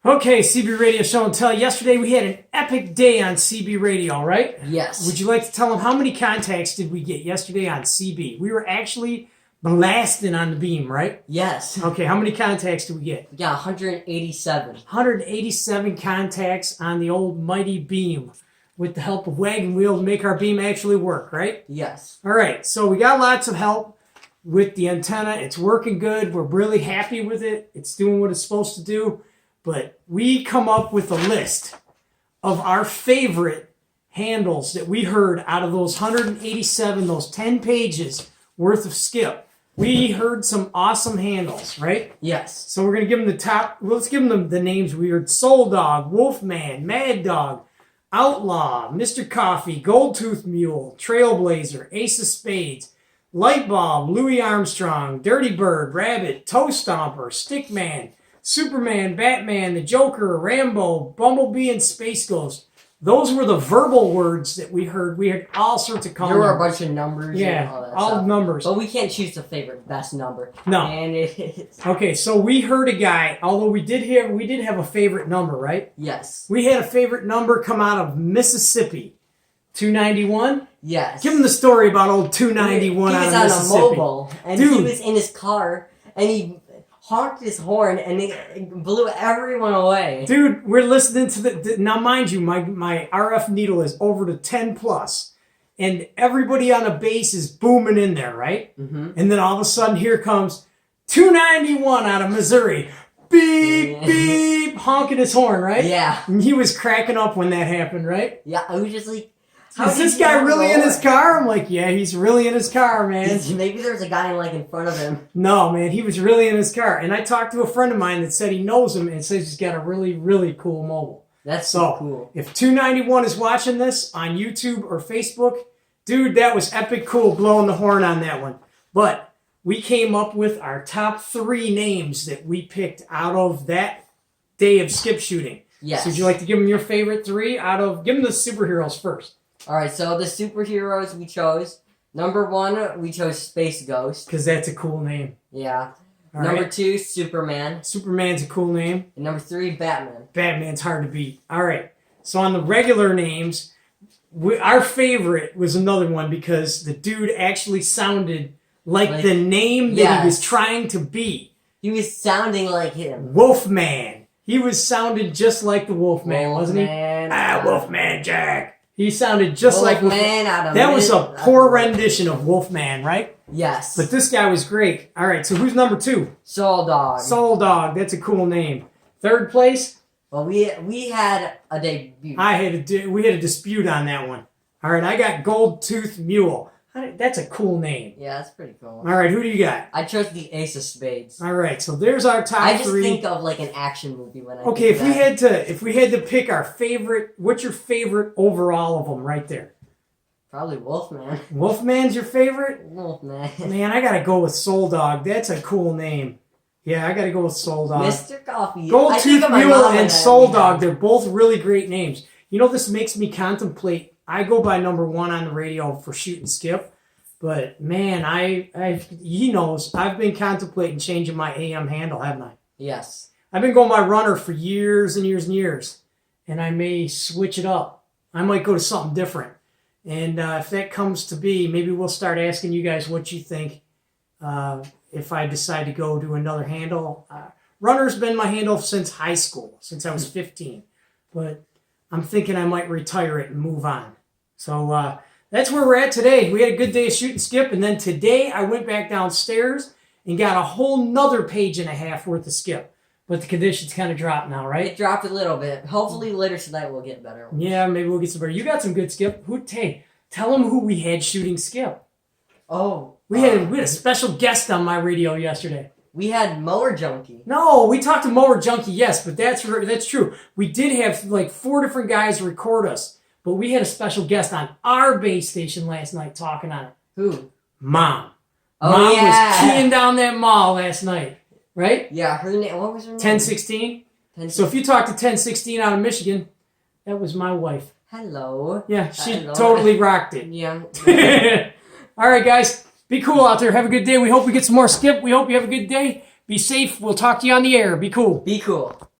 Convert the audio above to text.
Okay, CB Radio Show and Tell. Yesterday we had an epic day on CB Radio, right? Yes. Would you like to tell them how many contacts did we get yesterday on CB? We were actually blasting on the beam, right? Yes. Okay, how many contacts did we get? We got 187. 187 contacts on the old mighty beam with the help of Wagon Wheel to make our beam actually work, right? Yes. All right, so we got lots of help with the antenna. It's working good. We're really happy with it. It's doing what it's supposed to do. But we come up with a list of our favorite handles that we heard out of those 187, those 10 pages worth of skip. We heard some awesome handles, right? Yes. So we're going to give them the top. Let's give them the names we heard. Soul Dog, Wolfman, Mad Dog, Outlaw, Mr. Coffee, Gold Tooth Mule, Trailblazer, Ace of Spades, Lightbulb, Louis Armstrong, Dirty Bird, Rabbit, Toe Stomper, Stickman, Superman, Batman, the Joker, Rambo, Bumblebee, and Space Ghost. Those were the verbal words that we heard. We had all sorts of colors. There were a bunch of numbers. Yeah, and all that all stuff. numbers. But we can't choose the favorite best number. No. And it is. Okay, so we heard a guy. Although we did have a favorite number, right? Yes. We had a favorite number come out of Mississippi, 291. Yes. Give him the story about old 291 out of He was Mississippi. on a mobile, and Dude. he was in his car, and he honked his horn, and it blew everyone away. Dude, we're listening to the now, mind you, my RF needle is over to 10 plus, and everybody on the base is booming in there, right? Mm-hmm. And then all of a sudden, here comes 291 out of Missouri, beep beep, honking his horn, right? Yeah. And he was cracking up when that happened, right? Yeah, I was just like, Is this guy really in his car? I'm like, yeah, he's really in his car, man. Maybe there's a guy in front of him. No, man, he was really in his car. And I talked to a friend of mine that said he knows him and says he's got a really, really cool mobile. That's So, so cool. if 291 is watching this on YouTube or Facebook, dude, that was epic cool blowing the horn on that one. But we came up with our top 3 names that we picked out of that day of skip shooting. Yes. So would you like to give them your favorite 3 give them the superheroes first. Alright, so the superheroes we chose. Number 1, we chose Space Ghost. Because that's a cool name. Yeah. All Number right. 2, Superman. Superman's a cool name. And number 3, Batman. Batman's hard to beat. All right. So on the regular names, our favorite was another one because the dude actually sounded like the name that he was trying to be. He was sounding like him. Wolfman. He was sounding just like the Wolfman, wasn't he? Wolfman Jack. He sounded just like Wolfman. That was a poor rendition of Wolfman, right? Yes. But this guy was great. All right, so who's number 2? Soul Dog. Soul Dog. That's a cool name. Third place? Well, we had a debut. We had a dispute on that one. All right, I got Gold Tooth Mule. That's a cool name. Yeah, that's pretty cool. All right, who do you got? I chose the Ace of Spades. All right, so there's our top 3. I just think of like an action movie when I Okay, think of that. if we had to pick our favorite, what's your favorite overall of them right there? Probably Wolfman. Wolfman's your favorite? Wolfman. Man, I gotta go with Soul Dog. That's a cool name. Yeah, I gotta go with Soul Dog. Mr. Coffee. Gold I think Tooth of my Mule mom and when Soul I- Dog, they're both really great names. You know, this makes me contemplate. I go by number 1 on the radio for shoot and skip, but man, he knows I've been contemplating changing my AM handle, haven't I? Yes. I've been going by runner for years and years and years, and I may switch it up. I might go to something different. And if that comes to be, maybe we'll start asking you guys what you think if I decide to go to another handle. Runner's been my handle since high school, since I was 15. But I'm thinking I might retire it and move on. So that's where we're at today. We had a good day of shoot and skip, and then today I went back downstairs and got a whole nother page and a half worth of skip. But the conditions kind of dropped now, right? It dropped a little bit. Hopefully later tonight we'll get better. Yeah, maybe we'll get some better. You got some good skip. Tell them who we had shooting skip. Oh. We had a special guest on my radio yesterday. We had Mower Junkie. No, we talked to Mower Junkie, yes, but that's true. We did have like 4 different guys record us, but we had a special guest on our base station last night talking on it. Who? Mom. Oh, Mom yeah. was keying down that mall last night, right? Yeah, her name. What was her name? 1016. So if you talk to 1016 out of Michigan, that was my wife. Hello. Yeah, she Hello. totally rocked it. Yeah. All right, guys. Be cool out there. Have a good day. We hope we get some more skip. We hope you have a good day. Be safe. We'll talk to you on the air. Be cool. Be cool.